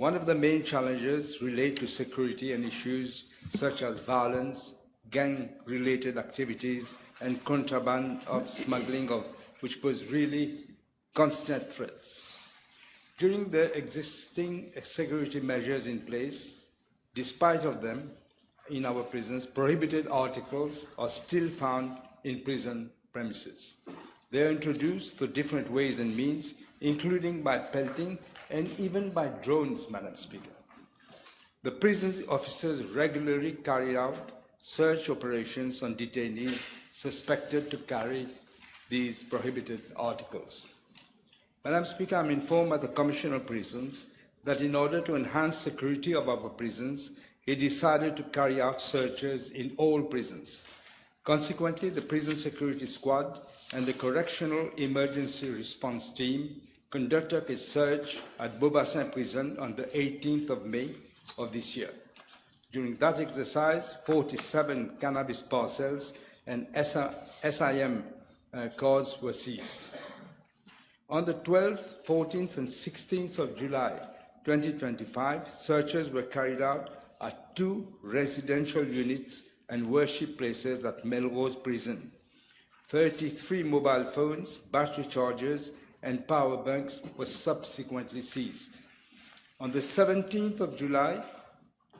One of the main challenges relate to security and issues such as violence, gang-related activities, and contraband of smuggling, which pose really constant threats. During the existing security measures in place, despite of them, in our prisons, prohibited articles are still found in prison premises. They are introduced through different ways and means, including by pelting and even by drones, Madam Speaker. The prison officers regularly carry out search operations on detainees suspected to carry these prohibited articles. Madam Speaker, I'm informed by the Commissioner of Prisons that in order to enhance security of our prisons, he decided to carry out searches in all prisons. Consequently, the Prison Security Squad and the Correctional Emergency Response Team conducted a search at Beau Bassin prison on the 18th of May of this year. During that exercise, 47 cannabis parcels and SIM cards were seized. On the 12th, 14th, and 16th of July 2025, searches were carried out at 2 residential units and worship places at Melrose prison. 33 mobile phones, battery chargers, and power banks were subsequently seized. On the 17th of July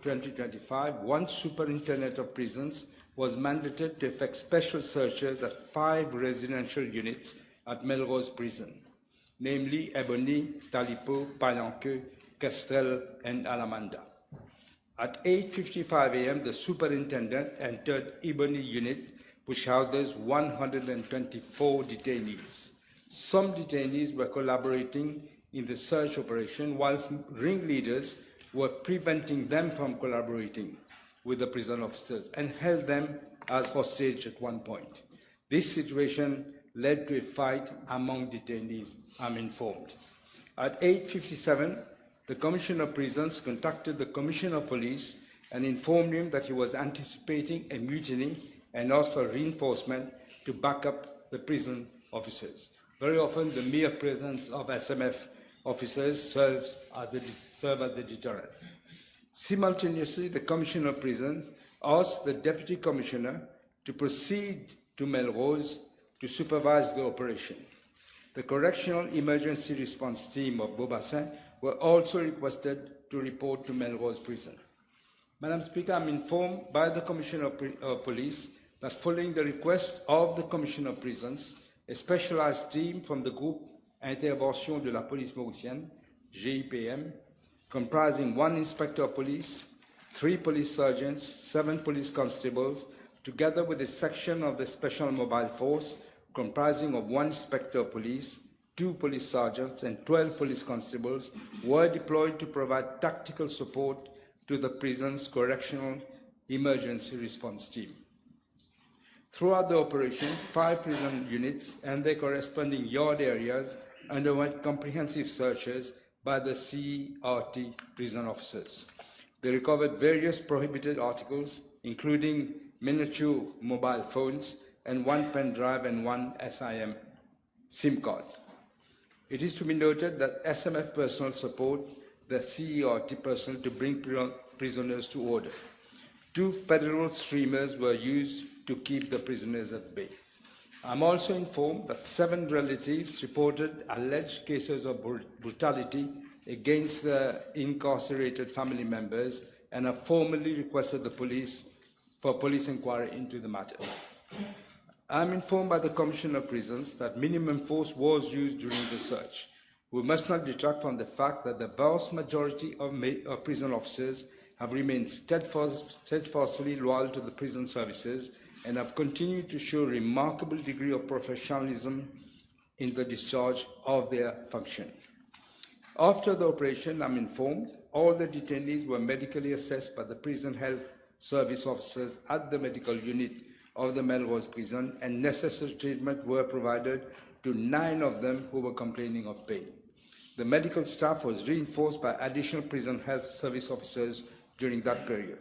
2025, one superintendent of prisons was mandated to effect special searches at 5 residential units at Melrose prison, namely Ebony, Talipo, Palanque, Kestrel, and Alamanda. At 8:55 a.m., the superintendent entered Ebony unit, which houses 124 detainees. Some detainees were collaborating in the search operation, whilst ringleaders were preventing them from collaborating with the prison officers and held them as hostage at one point. This situation led to a fight among detainees, I'm informed. At 8:57, the Commissioner of Prisons contacted the Commissioner of Police and informed him that he was anticipating a mutiny and asked for reinforcement to back up the prison officers. Very often, the mere presence of SMF officers serves as a deterrent. Simultaneously, the Commissioner of Prisons asked the Deputy Commissioner to proceed to Melrose to supervise the operation. The Correctional Emergency Response Team of Beau Bassin were also requested to report to Melrose prison. Madam Speaker, I'm informed by the Commissioner of Police that following the request of the Commissioner of Prisons, a specialized team from the group Intervention de la Police Mauricienne, GIPM, comprising 1 inspector of police, 3 police sergeants, 7 police constables, together with a section of the Special Mobile Force comprising of 1 inspector of police, 2 police sergeants, and 12 police constables, were deployed to provide tactical support to the prison's correctional emergency response team. Throughout the operation, 5 prison units and their corresponding yard areas underwent comprehensive searches by the CERT prison officers. They recovered various prohibited articles, including miniature mobile phones and 1 pen drive and 1 SIM card. It is to be noted that SMF personnel support the CERT personnel to bring prisoners to order. 2 federal streamers were used to keep the prisoners at bay. I'm also informed that 7 relatives reported alleged cases of brutality against the incarcerated family members and have formally requested the police for police inquiry into the matter. I'm informed by the Commissioner of Prisons that minimum force was used during the search. We must not detract from the fact that the vast majority of prison officers have remained steadfastly loyal to the prison services and have continued to show a remarkable degree of professionalism in the discharge of their function. After the operation, I'm informed, all the detainees were medically assessed by the prison health service officers at the medical unit of the Melrose prison, and necessary treatment were provided to 9 of them who were complaining of pain. The medical staff was reinforced by additional prison health service officers during that period.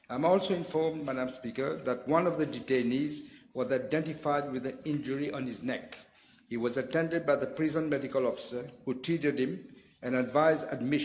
I'm also informed, Madam Speaker, that one of the detainees was identified with an injury on his neck. He was attended by the prison medical officer who treated him and advised admission